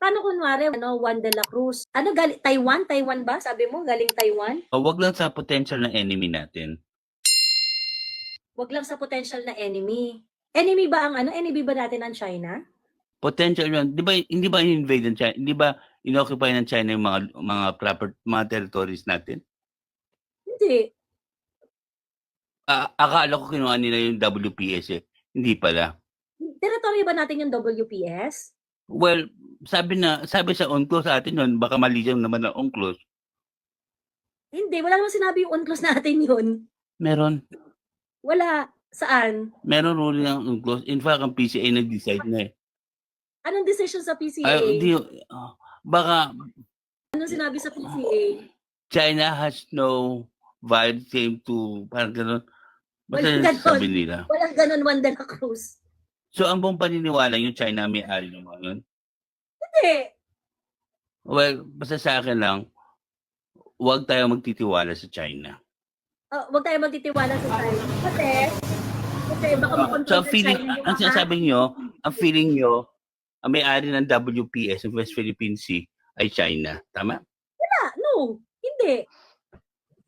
Paano kunwari, Juan de la Cruz? Taiwan? Taiwan ba? Sabi mo, galing Taiwan? Wag lang sa potential na enemy natin. Wag lang sa potential na enemy. Enemy ba enemy ba natin ang China? Potential yun. Hindi ba invade ng China? Hindi ba inoccupy ng China yung mga territories natin? Hindi. Akala ko kinuha nila yung WPS eh. Hindi pala. Territory ba natin yung WPS? Well, sabi sa UNCLOS sa atin yun, baka mali naman ang UNCLOS. Hindi, wala naman sinabi yung UNCLOS natin yun. Meron. Wala. Saan? Meron ruling ang UNCLOS. In fact, ang PCA nag-decide na eh. Anong decision sa PCA? Baka... Anong sinabi sa PCA? China has no valid claim to... Parang gano'n. Basta sabi nila. Walang ganon, Juan de la Cruz. So, ang buong paniniwala yung China may-ari ng mga yun? Hindi. Well, basta sa akin lang, huwag tayo magtitiwala sa China. Huwag tayo magtitiwala sa China. Kasi baka makontrol sa China. Ang sinasabi nyo, ang feeling nyo, ang may-ari ng WPS, ng West Philippine Sea, ay China. Tama? Wala. No. Hindi.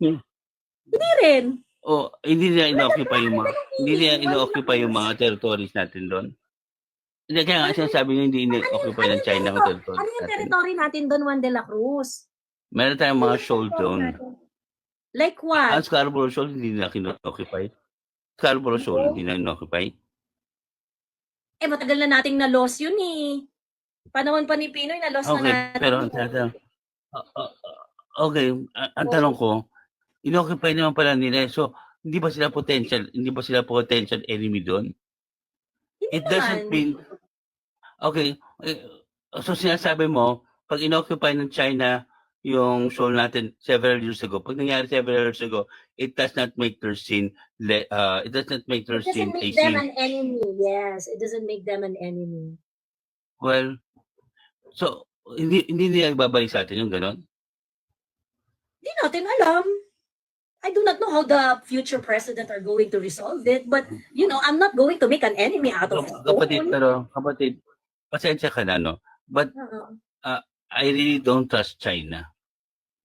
Hindi rin. Hindi nila ino-occupy yung mga territories natin doon. Hindi, kaya nga sinasabi nyo hindi ino-occupy ng China ang territories natin. Ano yung territory natin doon, Juan de la Cruz? Meron tayong mga shoal doon. Like what? Ang Scarborough Shoal, hindi nila kino-occupy. Scarborough Shoal, hindi nila ino-occupy. Matagal na nating na-loss yun eh. Panahon pa ni Pinoy, na-loss na natin. Pero okay, ang tanong ko, ino-occupy naman pala nila. So, hindi ba sila potential enemy doon? It doesn't mean... Okay, so sinasabi mo, pag ino-occupy ng China yung shoal natin several years ago, pag nangyari several years ago, it does not make their sin a sin. It doesn't make them an enemy. Yes, it doesn't make them an enemy. Well, so, hindi nila ibabalik sa atin yung gano'n? Hindi natin alam. I do not know how the future president are going to resolve it, but, I'm not going to make an enemy out of it. Kapatid, pasensya ka na, no? But, I really don't trust China.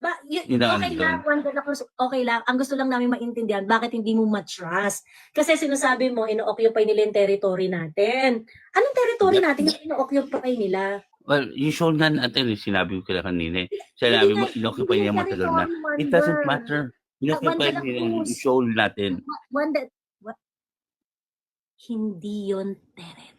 Okay lang, Juan de la Cruz, okay lang. Ang gusto lang namin maintindihan, bakit hindi mo ma-trust? Kasi sinasabi mo, ino-occupy nila yung territory natin. Anong territory natin yung ino-occupy nila? Well, yung shoal nga natin, sinabi ko kaya kanina. Sinabi mo, ino-occupy niya matagal na. It doesn't matter. Ino-occupy nila yung shoal natin. Hindi yun territory.